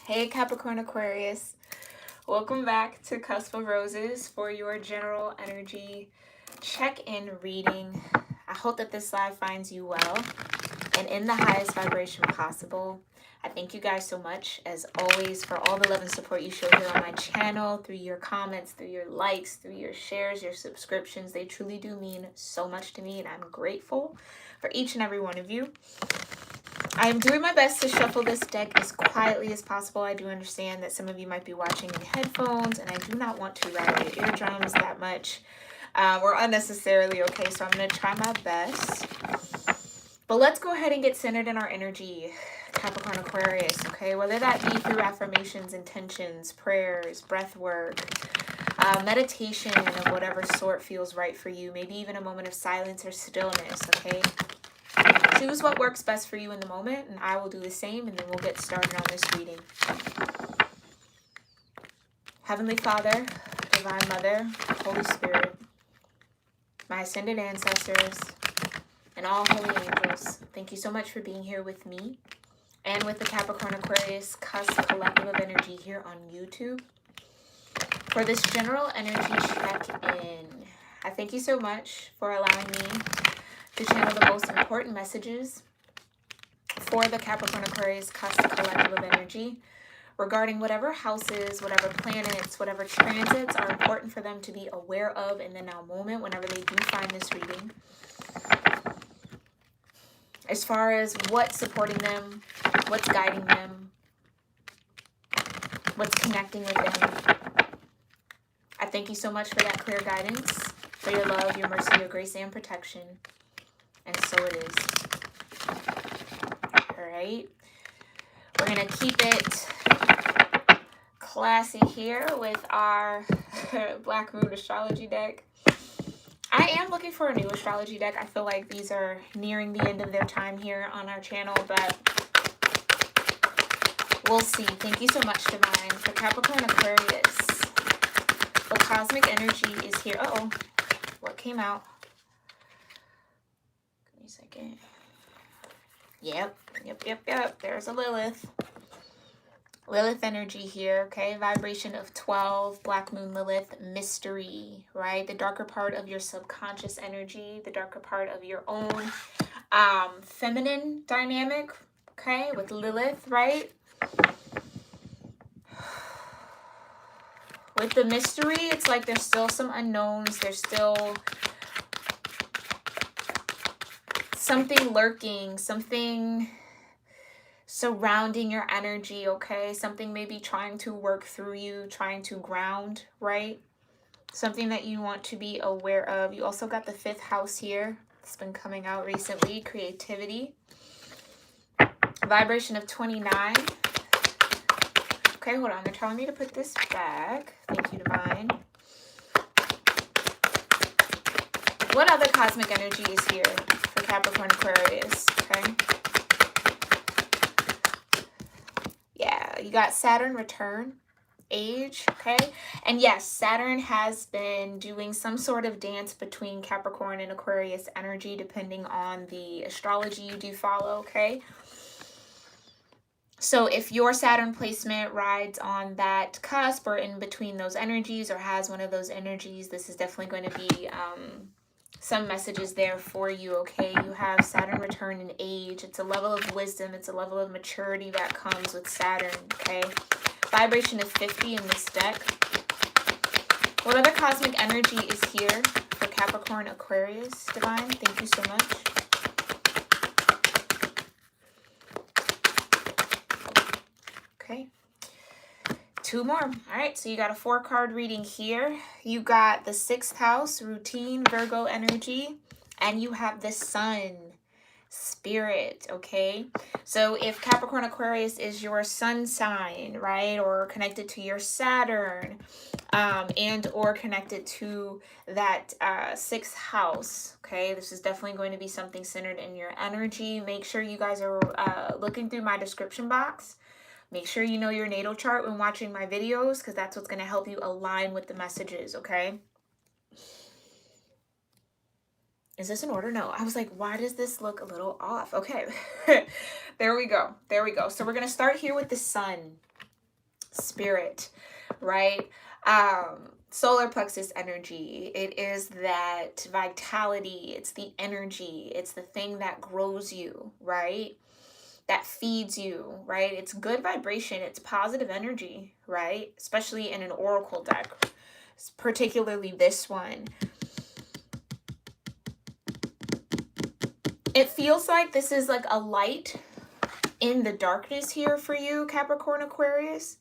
Hey Capricorn-Aquarius, welcome back to Cusp of Roses for your general energy check-in reading. I hope that this live finds you well and in the highest vibration possible. I thank you guys so much, as always, for all the love and support you show here on my channel, through your comments, through your likes, through your shares, your subscriptions. They truly do mean so much to me, and I'm grateful for each and every one of you. I am doing my best to shuffle this deck as quietly as possible. I do understand that some of you might be watching in headphones, and I do not want to rattle your eardrums that much or unnecessarily, okay? So I'm going to try my best. But let's go ahead and get centered in our energy, Capricorn Aquarius, okay? Whether that be through affirmations, intentions, prayers, breath work, meditation of whatever sort feels right for you, maybe even a moment of silence or stillness, okay? Choose what works best for you in the moment, and I will do the same, and then we'll get started on this reading. Heavenly Father, Divine Mother, Holy Spirit, my ascended ancestors, and all holy angels, thank you so much for being here with me and with the Capricorn Aquarius Cusp Collective of Energy here on YouTube for this general energy check-in. I thank you so much for allowing me to channel the most important messages for the Capricorn Aquarius Cusp Collective of Energy regarding whatever houses, whatever planets, whatever transits are important for them to be aware of in the now moment whenever they do find this reading. As far as what's supporting them, what's guiding them, what's connecting with them. I thank you so much for that clear guidance, for your love, your mercy, your grace, and protection. And so it is. All right. We're going to keep it classy here with our Black Moon astrology deck. I am looking for a new astrology deck. I feel like these are nearing the end of their time here on our channel, but we'll see. Thank you so much, Divine, for Capricorn Aquarius. The cosmic energy is here. Uh-oh. What came out? Give me a second. Yep. There's a Lilith. Lilith energy here, okay? Vibration of 12, Black Moon Lilith, mystery, right? The darker part of your subconscious energy, the darker part of your own feminine dynamic, okay? With Lilith, right? With the mystery, it's like there's still some unknowns. There's still something lurking, something surrounding your energy, okay? Something maybe trying to work through you, trying to ground, right? Something that you want to be aware of. You also got the 5th house here. It's been coming out recently. Creativity. Vibration of 29. Okay, hold on. They're telling me to put this back. Thank you, Divine. What other cosmic energy is here for Capricorn Aquarius, okay? Yeah, you got Saturn return, age, okay? And yes, Saturn has been doing some sort of dance between Capricorn and Aquarius energy, depending on the astrology you do follow, okay? So if your Saturn placement rides on that cusp or in between those energies or has one of those energies, this is definitely going to be some messages there for you, okay? You have Saturn return in age. It's a level of wisdom. It's a level of maturity that comes with Saturn, okay? Vibration of 50 in this deck. What other cosmic energy is here for Capricorn Aquarius, Divine? Thank you so much. Okay. 2 more. All right, so you got a 4-card reading here. You got the 6th house, routine, Virgo energy, and you have the Sun, spirit, okay? So if Capricorn Aquarius is your sun sign, right, or connected to your Saturn, and or connected to that 6th house, okay, this is definitely going to be something centered in your energy. Make sure you guys are looking through my description box. Make sure you know your natal chart when watching my videos, because that's what's going to help you align with the messages, okay? Is this in order? No. I was like, why does this look a little off? Okay. There we go. So we're going to start here with the Sun. spirit, right? Solar plexus energy. It is that vitality. It's the energy. It's the thing that grows you, right? That feeds you, right? It's good vibration. It's positive energy, right? Especially in an oracle deck, particularly this one. It feels like this is like a light in the darkness here for you, Capricorn Aquarius.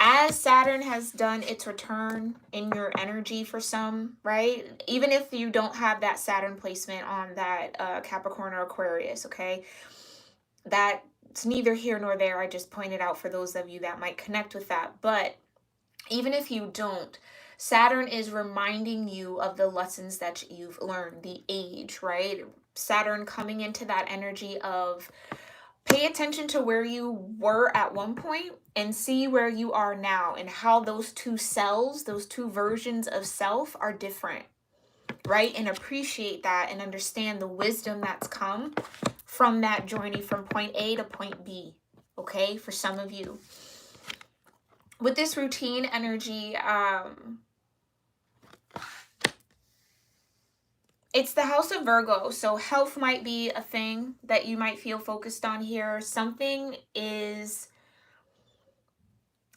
As Saturn has done its return in your energy for some, right? Even if you don't have that Saturn placement on that Capricorn or Aquarius, okay? That's neither here nor there. I just pointed out for those of you that might connect with that. But even if you don't, Saturn is reminding you of the lessons that you've learned, the age, right? Saturn coming into that energy of pay attention to where you were at one point and see where you are now and how those two selves, those two versions of self are different, right? And appreciate that and understand the wisdom that's come from that journey from point A to point B, okay? For some of you. With this routine energy, it's the house of Virgo, so health might be a thing that you might feel focused on here. Something is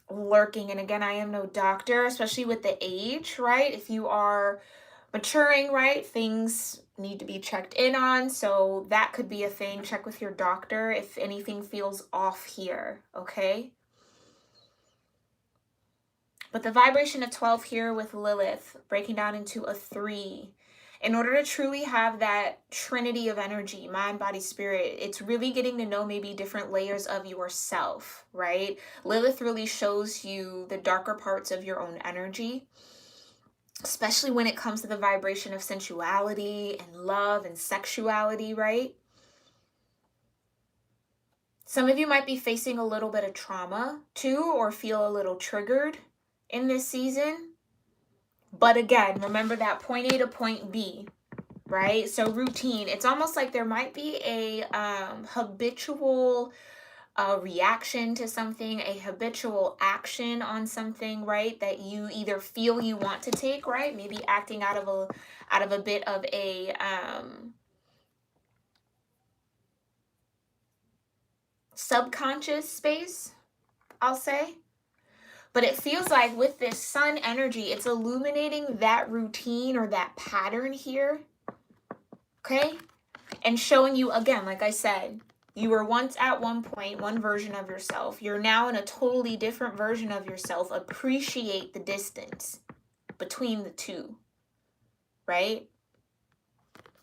lurking, and again, I am no doctor, especially with the age, right? If you are maturing, right, things need to be checked in on, so that could be a thing. Check with your doctor if anything feels off here, okay? But the vibration of 12 here with Lilith breaking down into a 3. In order to truly have that trinity of energy, mind, body, spirit, it's really getting to know maybe different layers of yourself, right? Lilith really shows you the darker parts of your own energy, especially when it comes to the vibration of sensuality and love and sexuality, right? Some of you might be facing a little bit of trauma too, or feel a little triggered in this season. But again, remember that point A to point B, right? So routine, it's almost like there might be a habitual reaction to something, a habitual action on something, right? That you either feel you want to take, right? Maybe acting out of a bit of a subconscious space, I'll say. But it feels like with this sun energy, it's illuminating that routine or that pattern here, okay? And showing you, again, like I said, you were once at one point, one version of yourself. You're now in a totally different version of yourself. Appreciate the distance between the two, right?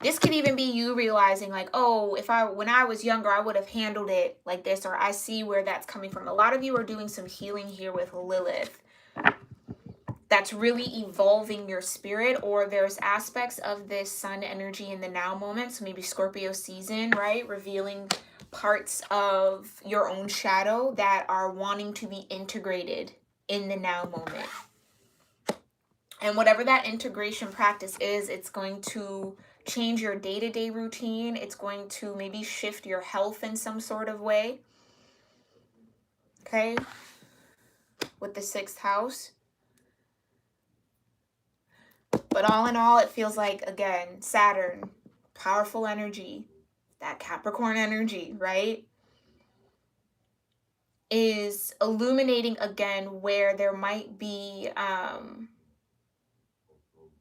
This could even be you realizing like, oh, when I was younger, I would have handled it like this, or I see where that's coming from. A lot of you are doing some healing here with Lilith. That's really evolving your spirit, or there's aspects of this sun energy in the now moment. So maybe Scorpio season, right? Revealing parts of your own shadow that are wanting to be integrated in the now moment. And whatever that integration practice is, it's going to change your day-to-day routine. It's going to maybe shift your health in some sort of way. Okay? With the 6th house. But all in all, it feels like, again, Saturn, powerful energy, that Capricorn energy, right? Is illuminating again where there might be,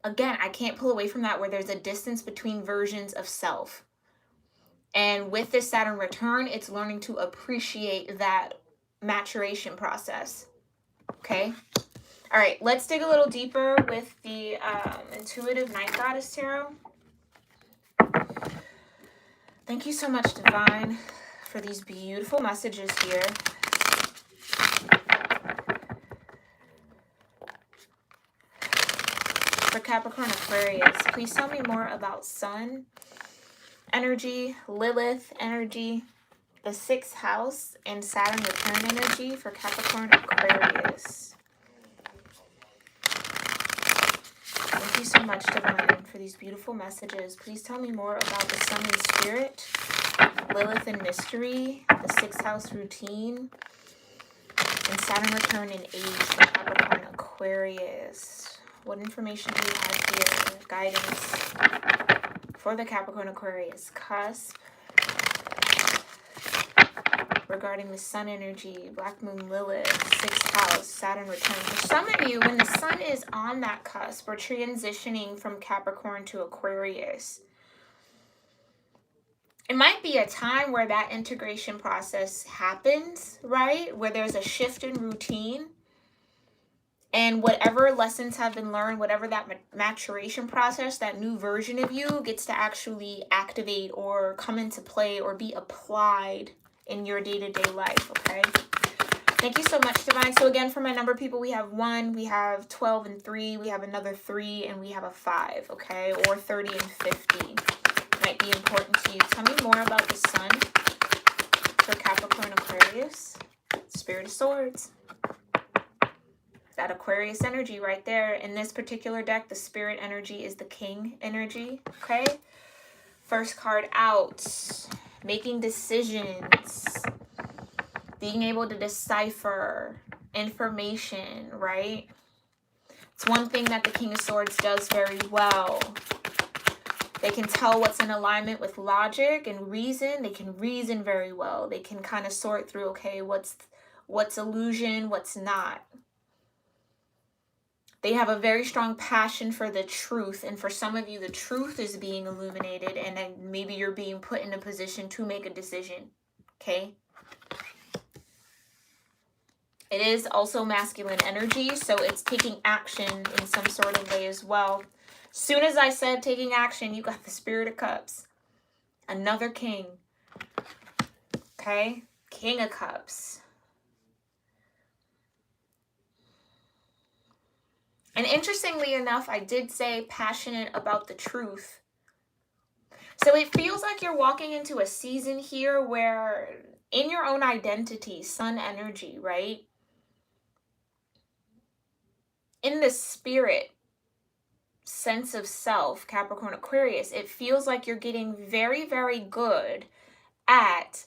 again, I can't pull away from that, where there's a distance between versions of self. And with this Saturn return, it's learning to appreciate that maturation process. Okay? All right, let's dig a little deeper with the Intuitive Night Goddess Tarot. Thank you so much, Divine, for these beautiful messages here. For Capricorn Aquarius, please tell me more about Sun energy, Lilith energy, the 6th house, and Saturn return energy for Capricorn Aquarius. Thank you so much, Divine, for these beautiful messages. Please tell me more about the Sun and Spirit, Lilith and Mystery, the 6th house routine, And Saturn return in age for Capricorn-Aquarius. What information do you have here? Guidance for the Capricorn-Aquarius cusp regarding the sun energy, Black Moon Lilith, 6th house, Saturn return. For some of you, when the sun is on that cusp, we're transitioning from Capricorn to Aquarius. It might be a time where that integration process happens, right? Where there's a shift in routine. And whatever lessons have been learned, whatever that maturation process, that new version of you gets to actually activate or come into play or be applied in your day-to-day life, okay? Thank you so much, Divine. So again, for my number people, we have 1, we have 12 and 3, we have another 3, and we have a 5, okay? Or 30 and 50 might be important to you. Tell me more about the sun for Capricorn Aquarius. Spirit of Swords. That Aquarius energy right there. In this particular deck, the spirit energy is the king energy, okay? First card out. Making decisions. Being able to decipher information, right? It's one thing that the King of Swords does very well. They can tell what's in alignment with logic and reason. They can reason very well. They can kind of sort through, okay, what's illusion, what's not. They have a very strong passion for the truth. And for some of you, the truth is being illuminated. And then maybe you're being put in a position to make a decision. Okay? It is also masculine energy. So it's taking action in some sort of way as well. Soon as I said taking action, you got the Spirit of Cups. Another king. Okay? King of Cups. And interestingly enough, I did say passionate about the truth. So it feels like you're walking into a season here where in your own identity, sun energy, right? In the spirit sense of self, Capricorn Aquarius, it feels like you're getting very, very good at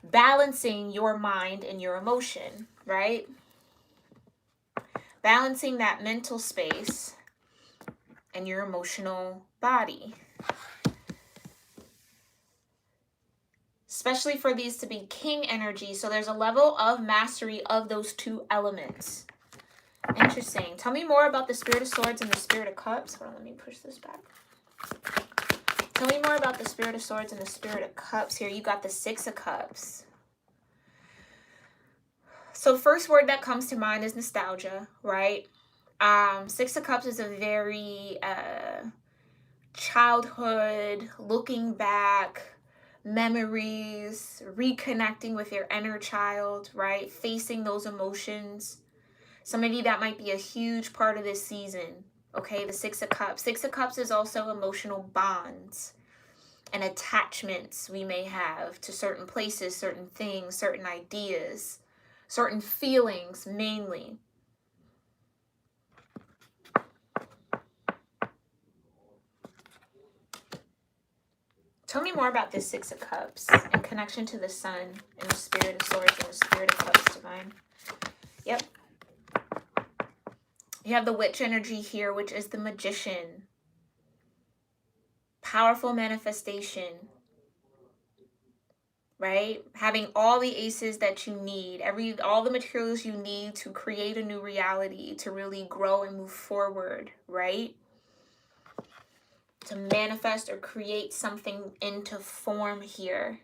balancing your mind and your emotion, right? Balancing that mental space and your emotional body. Especially for these to be king energy. So there's a level of mastery of those two elements. Interesting. Tell me more about the Spirit of Swords and the Spirit of Cups. Hold on, let me push this back. Tell me more about the Spirit of Swords and the Spirit of Cups here. You got the Six of Cups. So first word that comes to mind is nostalgia, right? Six of Cups is a very childhood, looking back, memories, reconnecting with your inner child, right? Facing those emotions. Some of you, that might be a huge part of this season, okay? The Six of Cups. Six of Cups is also emotional bonds and attachments we may have to certain places, certain things, certain ideas, certain feelings mainly. Tell me more about this Six of Cups in connection to the sun and the Spirit of Swords and the Spirit of Cups, Divine. Yep. You have the Witch energy here, which is the Magician. Powerful manifestation. Right? Having all the aces that you need, all the materials you need to create a new reality, to really grow and move forward, right? To manifest or create something into form here.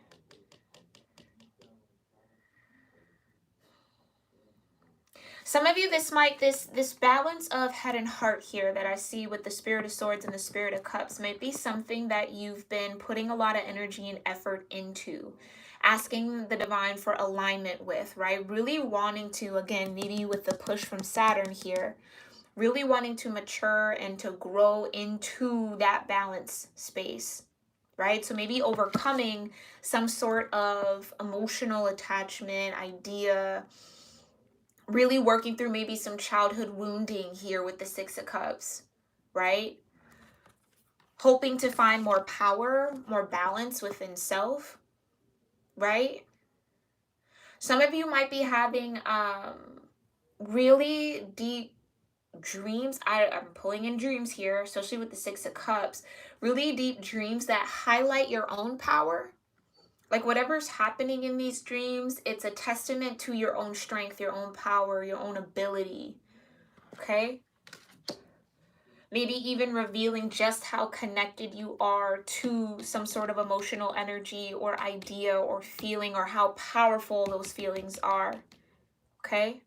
Some of you, this balance of head and heart here that I see with the Spirit of Swords and the Spirit of Cups might be something that you've been putting a lot of energy and effort into. Asking the divine for alignment with, right? Really wanting to, again, maybe with the push from Saturn here, really wanting to mature and to grow into that balance space, right? So maybe overcoming some sort of emotional attachment, idea, really working through maybe some childhood wounding here with the Six of Cups, right? Hoping to find more power, more balance within self, right? Some of you might be having really deep dreams. I'm pulling in dreams here, especially with the Six of Cups. Really deep dreams that highlight your own power. Like whatever's happening in these dreams, it's a testament to your own strength, your own power, your own ability. Okay? Maybe even revealing just how connected you are to some sort of emotional energy or idea or feeling, or how powerful those feelings are. Okay?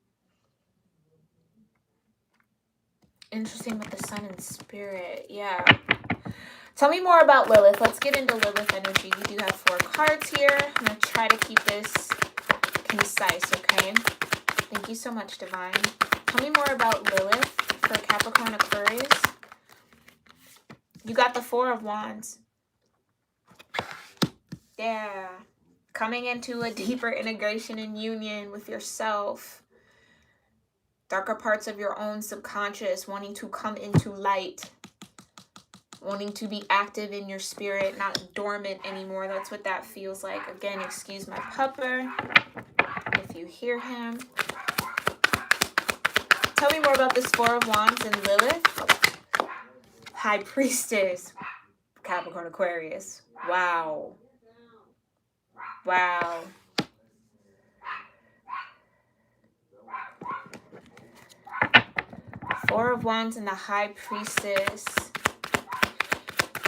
Interesting with the sun and spirit. Yeah. Tell me more about Lilith. Let's get into Lilith energy. We do have 4 cards here. I'm going to try to keep this concise, okay? Thank you so much, Divine. Tell me more about Lilith for Capricorn-Aquarius. You got the 4 of Wands. Yeah. Coming into a deeper integration and union with yourself. Darker parts of your own subconscious wanting to come into light. Wanting to be active in your spirit, not dormant anymore. That's what that feels like. Again, excuse my pupper if you hear him. Tell me more about this 4 of Wands and Lilith. High Priestess. Capricorn Aquarius. Wow. Wow. Four of Wands and the High Priestess.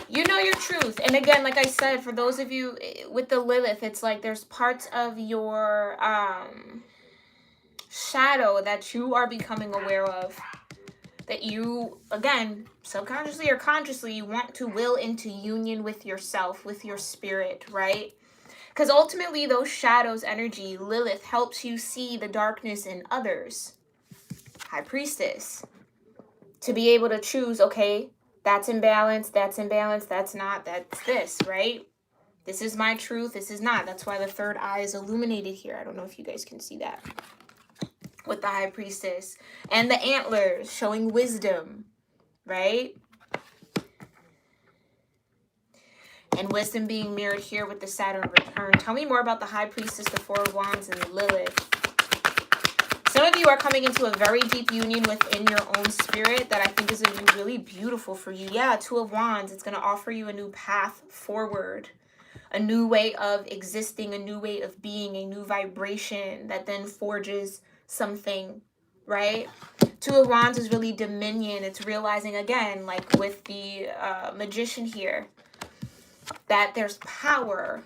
You know your truth. And again, like I said, for those of you with the Lilith, it's like there's parts of your shadow that you are becoming aware of. That you, again, subconsciously or consciously, you want to will into union with yourself, with your spirit, right? Because ultimately, those shadows energy, Lilith, helps you see the darkness in others. High Priestess. To be able to choose, okay, that's imbalance, that's imbalance, that's not, that's this, right? This is my truth, this is not. That's why the third eye is illuminated here. I don't know if you guys can see that. With the High Priestess. And the antlers showing wisdom, right? And wisdom being mirrored here with the Saturn return. Tell me more about the High Priestess, the 4 of Wands, and Lilith. Some of you are coming into a very deep union within your own spirit that I think is going to be really beautiful for you. Yeah, 2 of Wands. It's going to offer you a new path forward. A new way of existing, a new way of being, a new vibration that then forges something, right? 2 of Wands is really dominion. It's realizing, again, like with the magician here, that there's power,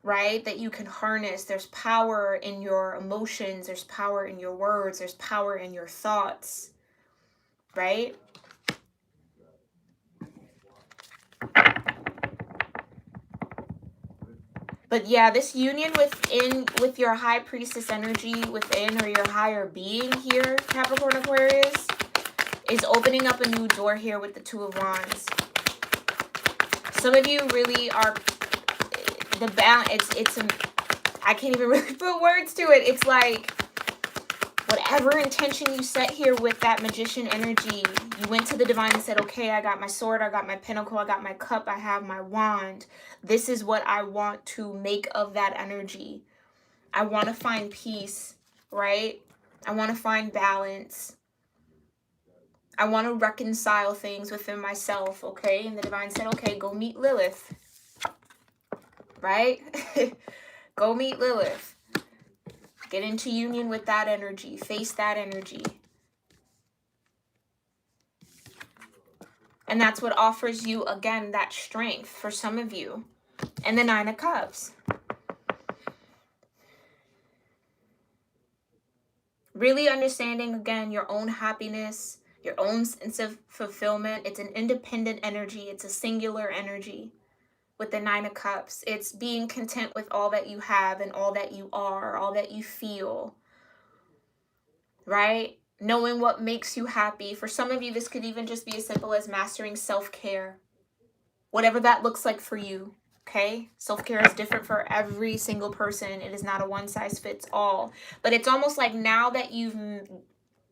right, that you can harness. There's power in your emotions. There's power in your words. There's power in your thoughts, right? But yeah, this union with your High Priestess energy within, or your higher being here, Capricorn Aquarius, is opening up a new door here with the 2 of Wands. Some of you really are, the balance, I can't even really put words to it. It's like, whatever intention you set here with that magician energy, you went to the divine and said, okay, I got my sword, I got my pentacle, I got my cup, I have my wand. This is what I want to make of that energy. I want to find peace, right? I want to find balance. I want to reconcile things within myself, okay? And the divine said, okay, go meet Lilith, right? Go meet Lilith. Get into union with that energy. Face that energy. And that's what offers you, again, that strength for some of you. And the 9 of Cups. Really understanding, again, your own happiness, your own sense of fulfillment. It's an independent energy. It's a singular energy with the 9 of Cups. It's being content with all that you have and all that you are, all that you feel, right? Knowing what makes you happy. For some of you, this could even just be as simple as mastering self-care. Whatever that looks like for you, okay? Self-care is different for every single person. It is not a one-size-fits-all. But it's almost like now that you've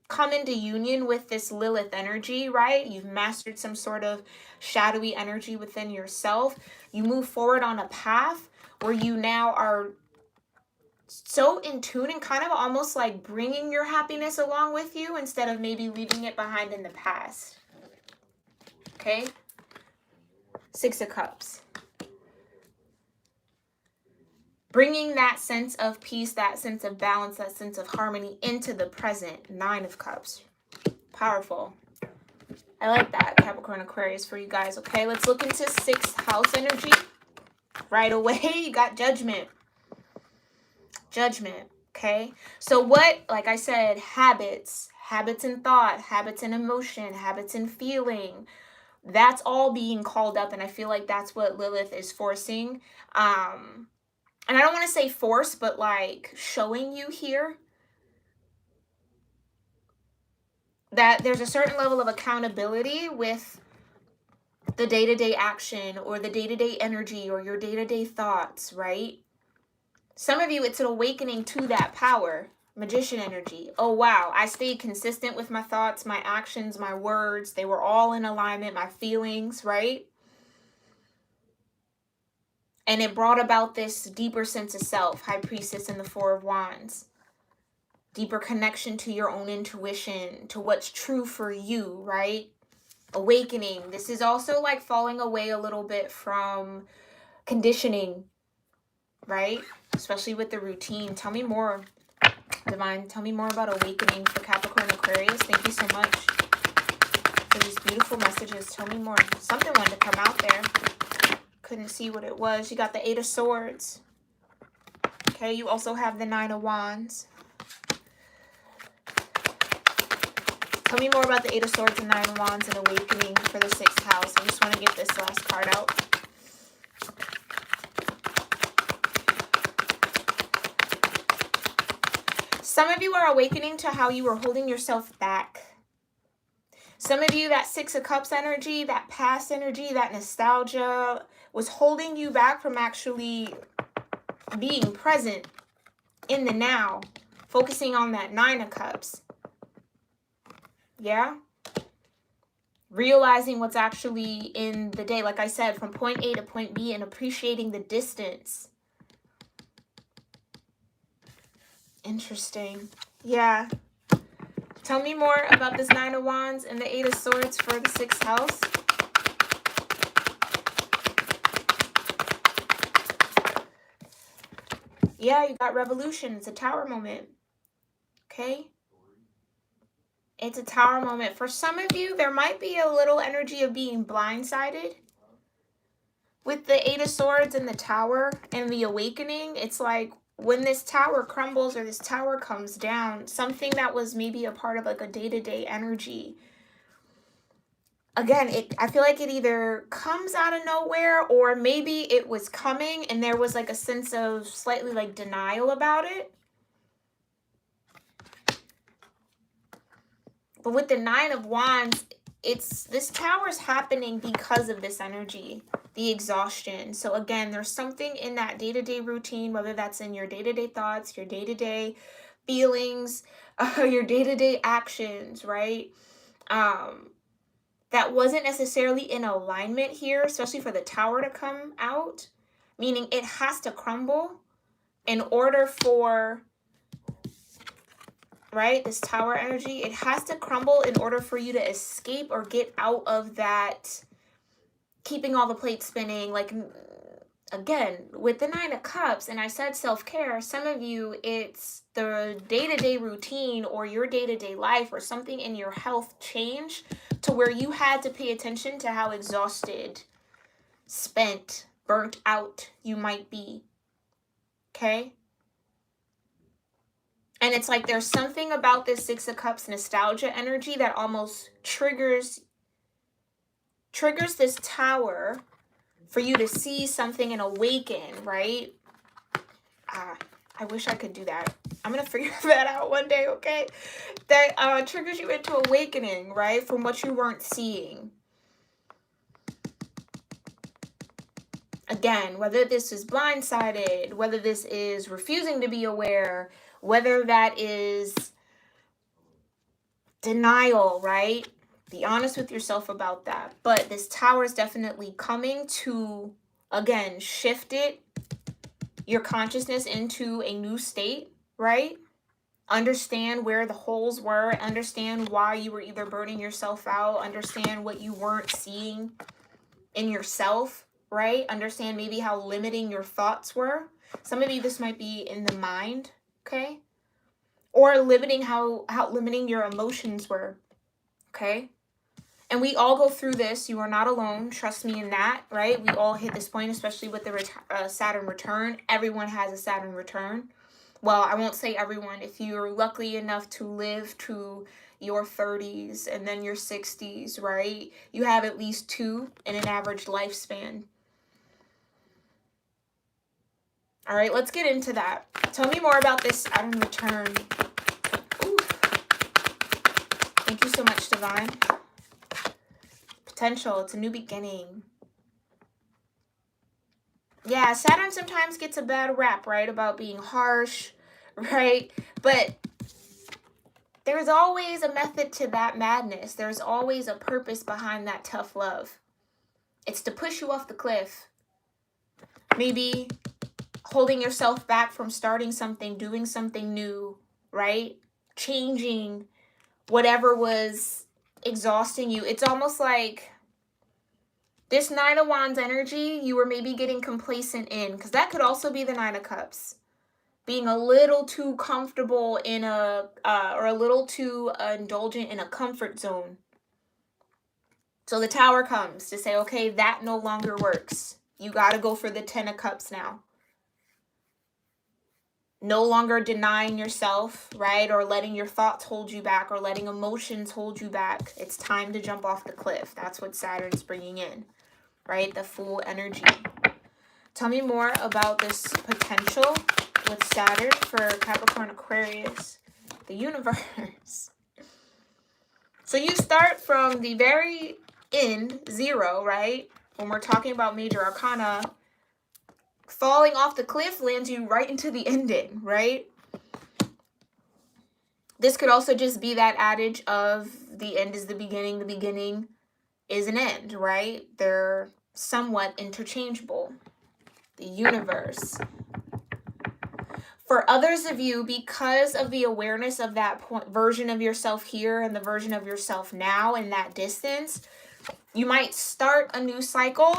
come into union with this Lilith energy, right? You've mastered some sort of shadowy energy within yourself. You move forward on a path where you now are so in tune and kind of almost like bringing your happiness along with you instead of maybe leaving it behind in the past. Okay? Six of Cups. Bringing that sense of peace, that sense of balance, that sense of harmony into the present. Nine of Cups. Powerful. I like that, Capricorn Aquarius, for you guys. Okay, let's look into 6th house energy. Right away, you got Judgment. Judgment, okay? So what, like I said, habits in thought, habits in emotion, habits in feeling, that's all being called up, and I feel like that's what Lilith is forcing. And I don't want to say force, but like showing you here that there's a certain level of accountability with the day-to-day action or the day-to-day energy or your day-to-day thoughts, right? Some of you, it's an awakening to that power. Magician energy. Oh, wow. I stayed consistent with my thoughts, my actions, my words. They were all in alignment, my feelings, right? And it brought about this deeper sense of self. High Priestess and the Four of Wands. Deeper connection to your own intuition, to what's true for you, right? Awakening. This is also like falling away a little bit from conditioning, right? Especially with the routine. Tell me more, Divine. Tell me more about awakening for Capricorn Aquarius. Thank you so much for these beautiful messages. Tell me more. Something wanted to come out there. Couldn't see what it was. You got the 8 of Swords. Okay, you also have the 9 of Wands. Tell me more about the 8 of Swords and 9 of Wands and awakening for the 6th house. I just want to get this last card out. Some of you are awakening to how you were holding yourself back. Some of you, that 6 of Cups energy, that past energy, that nostalgia was holding you back from actually being present in the now, focusing on that 9 of Cups. Yeah? Realizing what's actually in the day, like I said, from point A to point B and appreciating the distance. Interesting. Yeah. Tell me more about this 9 of Wands and the 8 of Swords for the 6th house. Yeah, you got Revolution. It's a Tower moment. Okay? It's a Tower moment. For some of you, there might be a little energy of being blindsided. With the 8 of Swords and the Tower and the awakening, it's like when this tower crumbles or this tower comes down, something that was maybe a part of like a day-to-day energy. Again, I feel like it either comes out of nowhere or maybe it was coming and there was like a sense of slightly like denial about it. But with the 9 of Wands, this tower's happening because of this energy, the exhaustion. So again, there's something in that day-to-day routine, whether that's in your day-to-day thoughts, your day-to-day feelings, your day-to-day actions, right? That wasn't necessarily in alignment here, especially for the tower to come out, meaning it has to crumble in order for, right, this tower energy, it has to crumble in order for you to escape or get out of that keeping all the plates spinning. Like, again, with the 9 of Cups, and I said self-care, some of you, it's the day-to-day routine or your day-to-day life or something in your health change to where you had to pay attention to how exhausted, spent, burnt out you might be. Okay? And it's like there's something about this 6 of Cups nostalgia energy that almost triggers this tower for you to see something and awaken, right? I wish I could do that. I'm going to figure that out one day, okay? That triggers you into awakening, right? From what you weren't seeing. Again, whether this is blindsided, whether this is refusing to be aware, whether that is denial, right? Be honest with yourself about that. But this tower is definitely coming to, again, shift it your consciousness into a new state, right? Understand where the holes were, understand why you were either burning yourself out, understand what you weren't seeing in yourself, right? Understand maybe how limiting your thoughts were. Some of you, this might be in the mind, okay? Or limiting how limiting your emotions were, okay? And we all go through this. You are not alone. Trust me in that, right? We all hit this point, especially with the Saturn return. Everyone has a Saturn return. Well, I won't say everyone. If you're lucky enough to live to your 30s and then your 60s, right? You have at least 2 in an average lifespan. All right, let's get into that. Tell me more about this Saturn return. Ooh. Thank you so much, Divine. Potential, it's a new beginning. Yeah, Saturn sometimes gets a bad rap, right? About being harsh, right? But there's always a method to that madness. There's always a purpose behind that tough love. It's to push you off the cliff. Maybe holding yourself back from starting something, doing something new, right? Changing whatever was exhausting you. It's almost like this Nine of Wands energy, you were maybe getting complacent in, because that could also be the Nine of Cups. Being a little too comfortable in or a little too indulgent in a comfort zone. So the Tower comes to say, okay, that no longer works. You got to go for the Ten of Cups now. No longer denying yourself, right? Or letting your thoughts hold you back, or letting emotions hold you back. It's time to jump off the cliff. That's what Saturn's bringing in, right? The Fool energy. Tell me more about this potential with Saturn for Capricorn-Aquarius, the universe. So you start from the very end, 0, right? When we're talking about major arcana, falling off the cliff lands you right into the ending, right? This could also just be that adage of the end is the beginning is an end, right? They're somewhat interchangeable. The universe. For others of you, because of the awareness of that version of yourself here and the version of yourself now in that distance, you might start a new cycle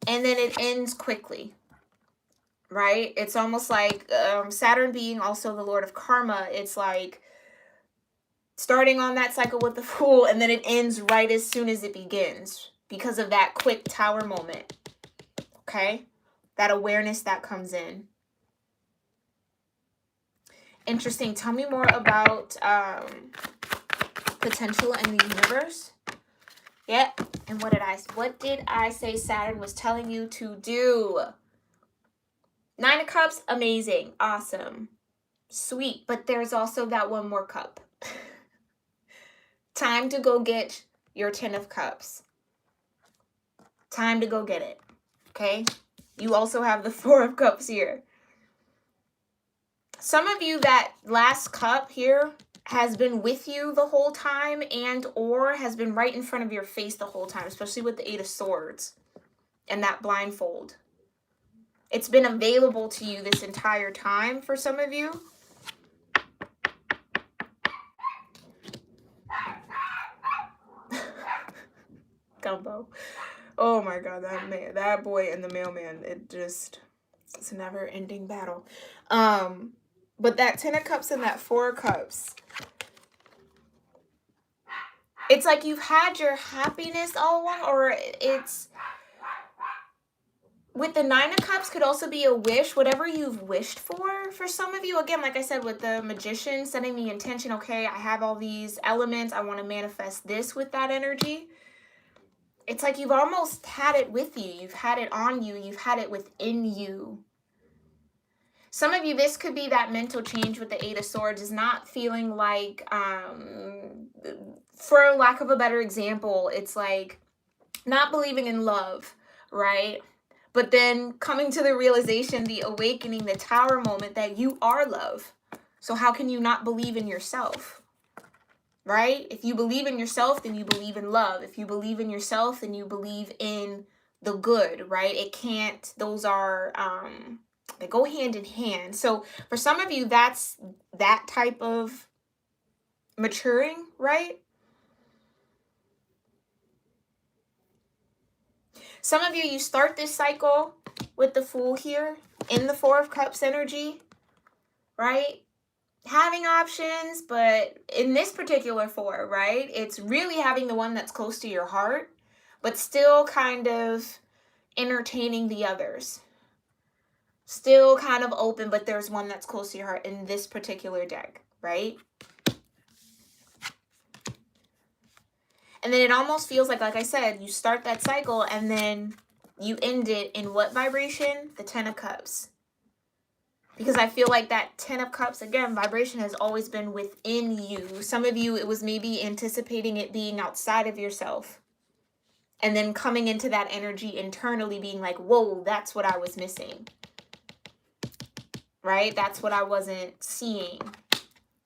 and then it ends quickly, right? It's almost like Saturn being also the Lord of Karma. It's like starting on that cycle with the Fool and then it ends right as soon as it begins because of that quick Tower moment, okay? That awareness that comes in. Interesting. Tell me more about potential in the universe. Yeah. And what did I say Saturn was telling you to do? 9 of Cups, amazing, awesome, sweet. But there's also that one more cup. Time to go get your 10 of Cups. Time to go get it. Okay. You also have the 4 of Cups here. Some of you, that last cup here has been with you the whole time and or has been right in front of your face the whole time, especially with the 8 of Swords and that blindfold. It's been available to you this entire time for some of you. Gumbo. Oh my God, that boy and the mailman, it's a never-ending battle. But that 10 of Cups and that 4 of Cups, it's like you've had your happiness all along, or it's with the 9 of Cups could also be a wish, whatever you've wished for some of you. Again, like I said, with the Magician, setting the intention, okay, I have all these elements, I want to manifest this with that energy. It's like you've almost had it with you. You've had it on you. You've had it within you. Some of you, this could be that mental change with the 8 of Swords, is not feeling like, for lack of a better example, it's like not believing in love, right? But then coming to the realization, the awakening, the Tower moment that you are love. So how can you not believe in yourself, right? If you believe in yourself, then you believe in love. If you believe in yourself, then you believe in the good, right? It can't, those are They go hand in hand. So for some of you, that's that type of maturing, right? Some of you, you start this cycle with the Fool here in the Four of Cups energy, right? Having options, but in this particular four, right, it's really having the one that's close to your heart, but still kind of entertaining the others. Still kind of open, but there's one that's close to your heart in this particular deck, right? And then it almost feels like I said, you start that cycle and then you end it in what vibration? The Ten of Cups. Because I feel like that Ten of Cups, again, vibration has always been within you. Some of you, it was maybe anticipating it being outside of yourself. And then coming into that energy internally being like, whoa, that's what I was missing. Right? That's what I wasn't seeing.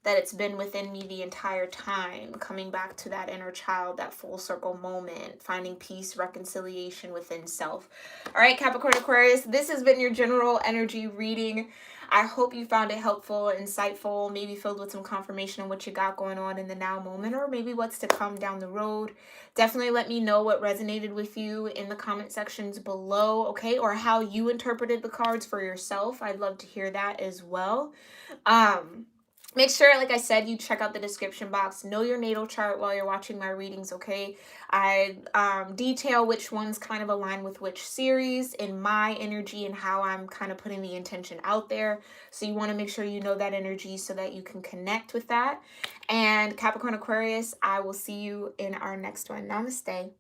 That it's been within me the entire time. Coming back to that inner child, that full circle moment. Finding peace, reconciliation within self. All right, Capricorn Aquarius, this has been your general energy reading. I hope you found it helpful, insightful, maybe filled with some confirmation on what you got going on in the now moment, or maybe what's to come down the road. Definitely let me know what resonated with you in the comment sections below, okay? Or how you interpreted the cards for yourself. I'd love to hear that as well. Make sure, like I said, you check out the description box. Know your natal chart while you're watching my readings, okay? I detail which ones kind of align with which series in my energy and how I'm kind of putting the intention out there. So you want to make sure you know that energy so that you can connect with that. And Capricorn Aquarius, I will see you in our next one. Namaste.